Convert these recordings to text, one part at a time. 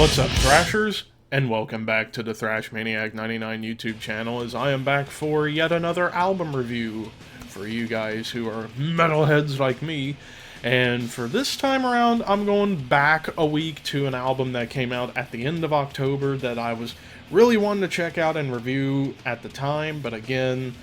What's up, Thrashers? And welcome back to the Thrash Maniac 99 YouTube channel, as I am back for yet another album review for you guys who are metalheads like me. And for this time around, I'm going back a week to an album that came out at the end of October that I was really wanting to check out and review at the time, but again,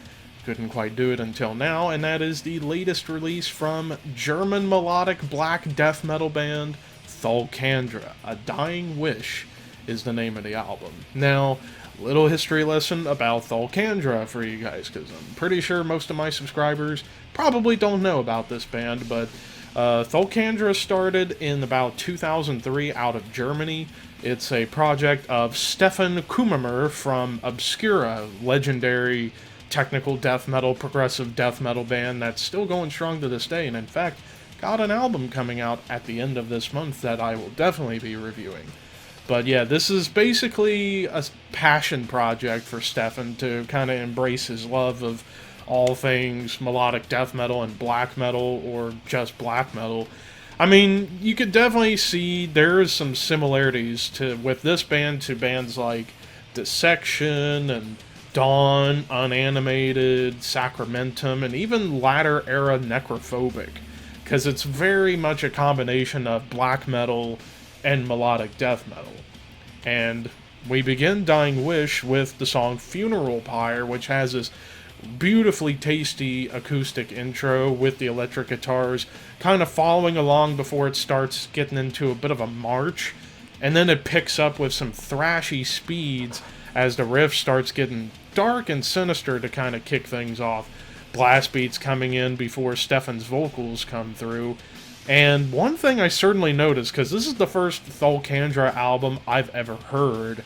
couldn't quite do it until now, and that is the latest release from German melodic black death metal band Thulcandra. A Dying Wish is the name of the album. Now, little history lesson about Thulcandra for you guys, because I'm pretty sure most of my subscribers probably don't know about this band, but Thulcandra started in about 2003 out of Germany. It's a project of Steffen Kummerer from Obscura, legendary technical death metal, progressive death metal band that's still going strong to this day, and in fact, got an album coming out at the end of this month that I will definitely be reviewing. But yeah, this is basically a passion project for Steffen to kind of embrace his love of all things melodic death metal and black metal, or just black metal. I mean, you could definitely see there's some similarities with this band to bands like Dissection and Dawn, Unanimated, Sacramentum, and even latter era Necrophobic, because it's very much a combination of black metal and melodic death metal. And we begin Dying Wish with the song Funeral Pyre, which has this beautifully tasty acoustic intro with the electric guitars kind of following along before it starts getting into a bit of a march, and then it picks up with some thrashy speeds as the riff starts getting dark and sinister to kind of kick things off. Blast beats coming in before Steffen's vocals come through. And one thing I certainly noticed, because this is the first Thulcandra album I've ever heard,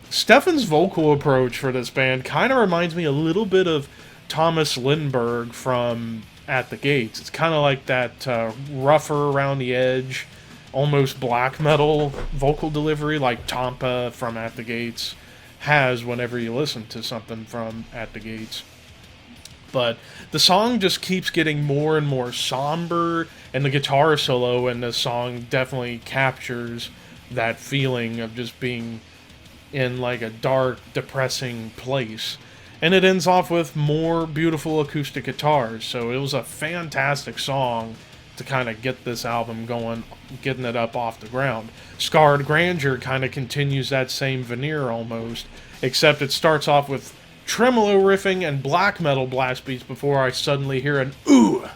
Steffen's vocal approach for this band kind of reminds me a little bit of Thomas Lindberg from At the Gates. It's kind of like that rougher around the edge, almost black metal vocal delivery like Tampa from At the Gates has whenever you listen to something from At the Gates. But the song just keeps getting more and more somber, and the guitar solo in this song definitely captures that feeling of just being in like a dark, depressing place. And it ends off with more beautiful acoustic guitars, so it was a fantastic song to kind of get this album going, getting it up off the ground. Scarred Grandeur kind of continues that same veneer almost, except it starts off with tremolo riffing and black metal blast beats before I suddenly hear an ooh,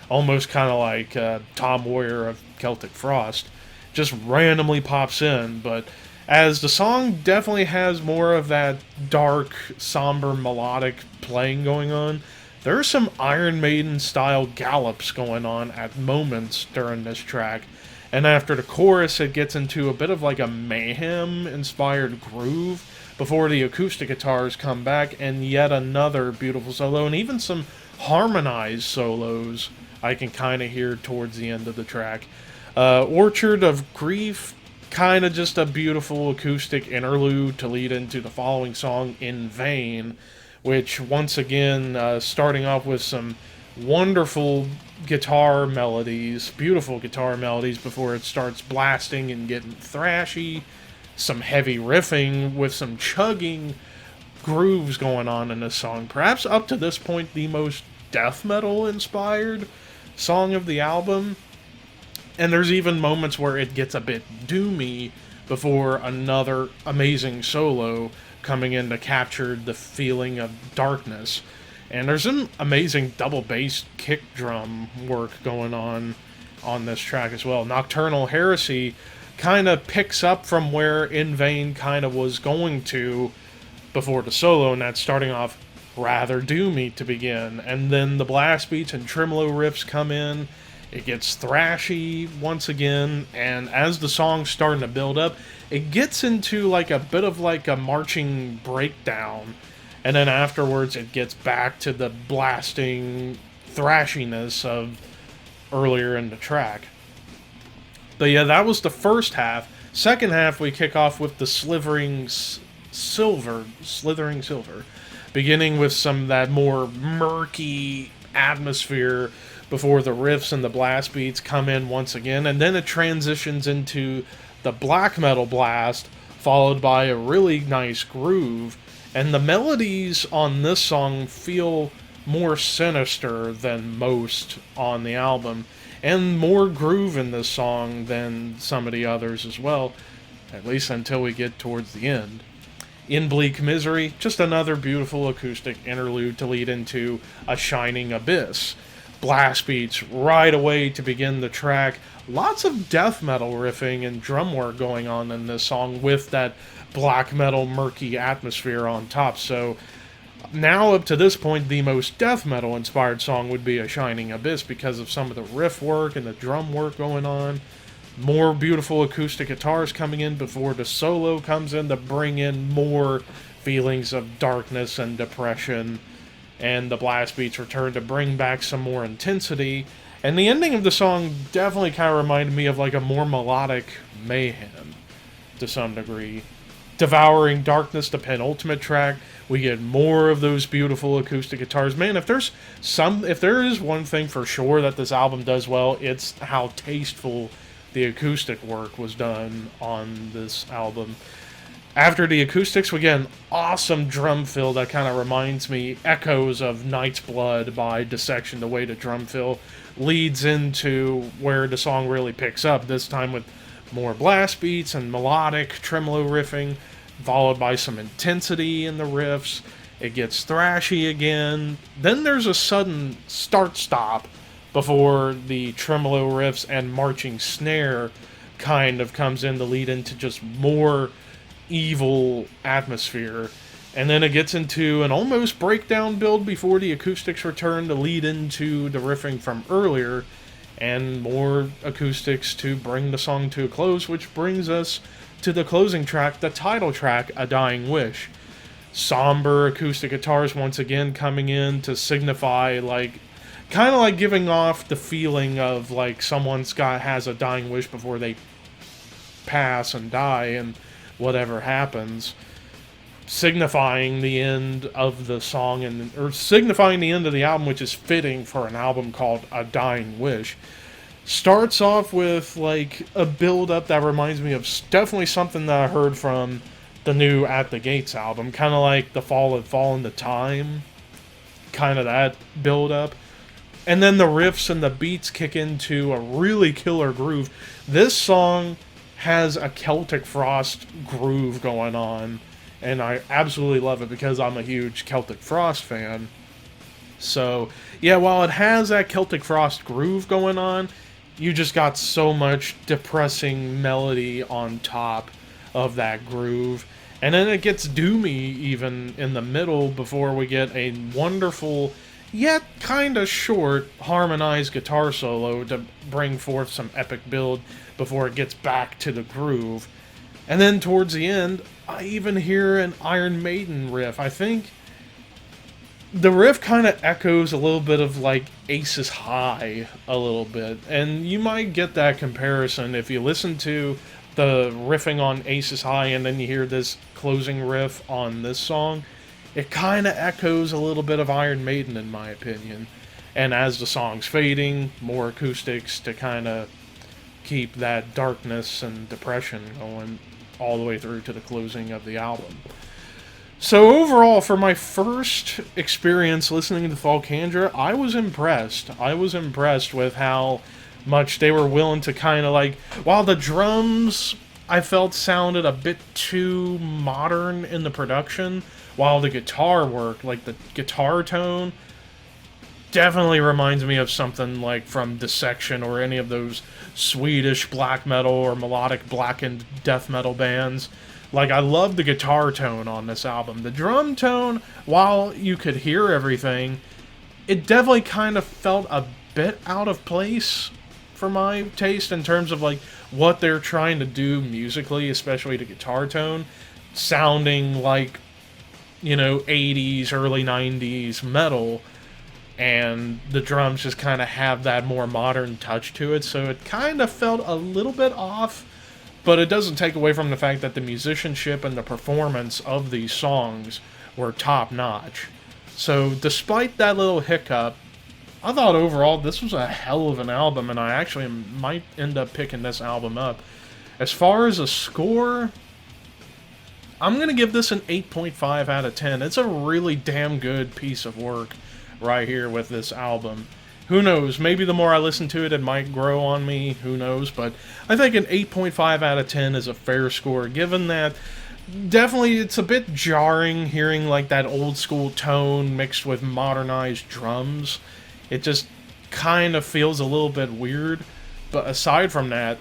almost kind of like Tom Warrior of Celtic Frost, just randomly pops in. But as the song definitely has more of that dark, somber, melodic playing going on, there are some Iron Maiden style gallops going on at moments during this track, and after the chorus it gets into a bit of like a Mayhem inspired groove before the acoustic guitars come back, and yet another beautiful solo, and even some harmonized solos I can kind of hear towards the end of the track. Orchard of Grief, kind of just a beautiful acoustic interlude to lead into the following song, In Vain, which once again, starting off with some wonderful guitar melodies, beautiful guitar melodies before it starts blasting and getting thrashy. Some heavy riffing with some chugging grooves going on in this song. Perhaps up to this point the most death metal inspired song of the album. And there's even moments where it gets a bit doomy before another amazing solo coming in to capture the feeling of darkness. And there's some amazing double bass kick drum work going on this track as well. Nocturnal Heresy kind of picks up from where In Vain kind of was going to before the solo, and that's starting off rather doomy to begin. And then the blast beats and tremolo riffs come in. It gets thrashy once again, and as the song's starting to build up, it gets into like a bit of like a marching breakdown, and then afterwards it gets back to the blasting thrashiness of earlier in the track. But yeah, that was the first half. Second half, we kick off with the Slithering Silver, beginning with some of that more murky atmosphere before the riffs and the blast beats come in once again, and then it transitions into the black metal blast, followed by a really nice groove. And the melodies on this song feel more sinister than most on the album, and more groove in this song than some of the others as well, at least until we get towards the end. In Bleak Misery, just another beautiful acoustic interlude to lead into A Shining Abyss. Blast beats right away to begin the track. Lots of death metal riffing and drum work going on in this song with that black metal murky atmosphere on top. So now up to this point, the most death metal inspired song would be A Shining Abyss because of some of the riff work and the drum work going on. More beautiful acoustic guitars coming in before the solo comes in to bring in more feelings of darkness and depression. And the blast beats return to bring back some more intensity. And the ending of the song definitely kind of reminded me of like a more melodic Mayhem to some degree. Devouring Darkness, the penultimate track, we get more of those beautiful acoustic guitars. Man, if there is one thing for sure that this album does well, it's how tasteful the acoustic work was done on this album. After the acoustics, we get an awesome drum fill that kind of reminds me, echoes of Night's Blood by Dissection. The way the drum fill leads into where the song really picks up, this time with more blast beats and melodic tremolo riffing, followed by some intensity in the riffs. It gets thrashy again. Then there's a sudden start-stop before the tremolo riffs and marching snare kind of comes in to lead into just more evil atmosphere. And then it gets into an almost breakdown build before the acoustics return to lead into the riffing from earlier, and more acoustics to bring the song to a close, which brings us to the closing track, the title track, A Dying Wish. Somber acoustic guitars once again coming in to signify, like, kind of like giving off the feeling of like has a dying wish before they pass and die and whatever happens, signifying the end of the song or signifying the end of the album, which is fitting for an album called A Dying Wish. Starts off with like a build-up that reminds me of definitely something that I heard from the new At the Gates album, kind of like The Fall into Time, kind of that build-up. And then the riffs and the beats kick into a really killer groove. This song has a Celtic Frost groove going on, and I absolutely love it because I'm a huge Celtic Frost fan. So, yeah, while it has that Celtic Frost groove going on, you just got so much depressing melody on top of that groove. And then it gets doomy even in the middle before we get a wonderful, yet kind of short, harmonized guitar solo to bring forth some epic build before it gets back to the groove. And then towards the end, I even hear an Iron Maiden riff. I think the riff kind of echoes a little bit of like Aces High a little bit, and you might get that comparison if you listen to the riffing on Aces High and then you hear this closing riff on this song. It kind of echoes a little bit of Iron Maiden in my opinion. And as the song's fading, more acoustics to kind of keep that darkness and depression going all the way through to the closing of the album. So overall, for my first experience listening to Thulcandra, I was impressed. I was impressed with how much they were willing to kind of like, while the drums I felt sounded a bit too modern in the production, while the guitar work, like the guitar tone, definitely reminds me of something like from Dissection or any of those Swedish black metal or melodic blackened death metal bands. Like, I love the guitar tone on this album. The drum tone, while you could hear everything, it definitely kind of felt a bit out of place for my taste in terms of like what they're trying to do musically, especially the guitar tone, sounding like, you know, 80s, early 90s metal, and the drums just kind of have that more modern touch to it, so it kind of felt a little bit off, but it doesn't take away from the fact that the musicianship and the performance of these songs were top-notch. So despite that little hiccup, I thought overall this was a hell of an album, and I actually might end up picking this album up. As far as a score, I'm going to give this an 8.5 out of 10. It's a really damn good piece of work right here with this album. Who knows, maybe the more I listen to it, it might grow on me, who knows, but I think an 8.5 out of 10 is a fair score, given that definitely it's a bit jarring hearing like that old school tone mixed with modernized drums. It just kind of feels a little bit weird, but aside from that,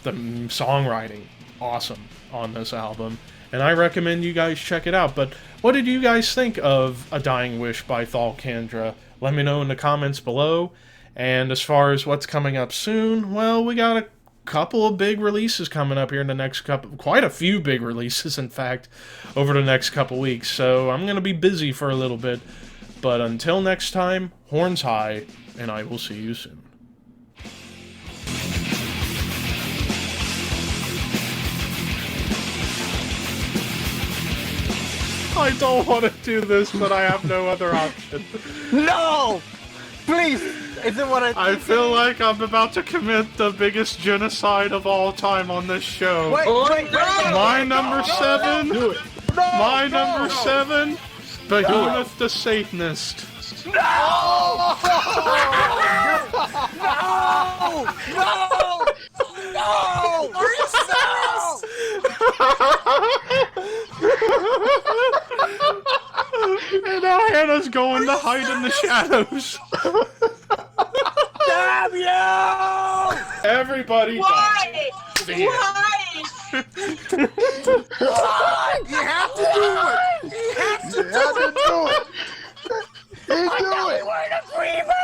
the songwriting, awesome on this album, and I recommend you guys check it out. But what did you guys think of A Dying Wish by Thulcandra? Let me know in the comments below. And as far as what's coming up soon, well, we got a couple of big releases coming up here in the next couple, quite a few big releases, in fact, over the next couple weeks. So I'm going to be busy for a little bit. But until next time, horns high, and I will see you soon. I don't want to do this, but I have no other option. No! Please! Is it what I feel like I'm about to commit the biggest genocide of all time on this show. Wait, My number 7. Do it. My number 7. Behemoth the Satanist. No! No! No! No! Are you serious? And now Hannah's going to hide in the shadows. Damn you! Everybody. Why? Why? You have to do it! You have to do it! do it! He do it! We're the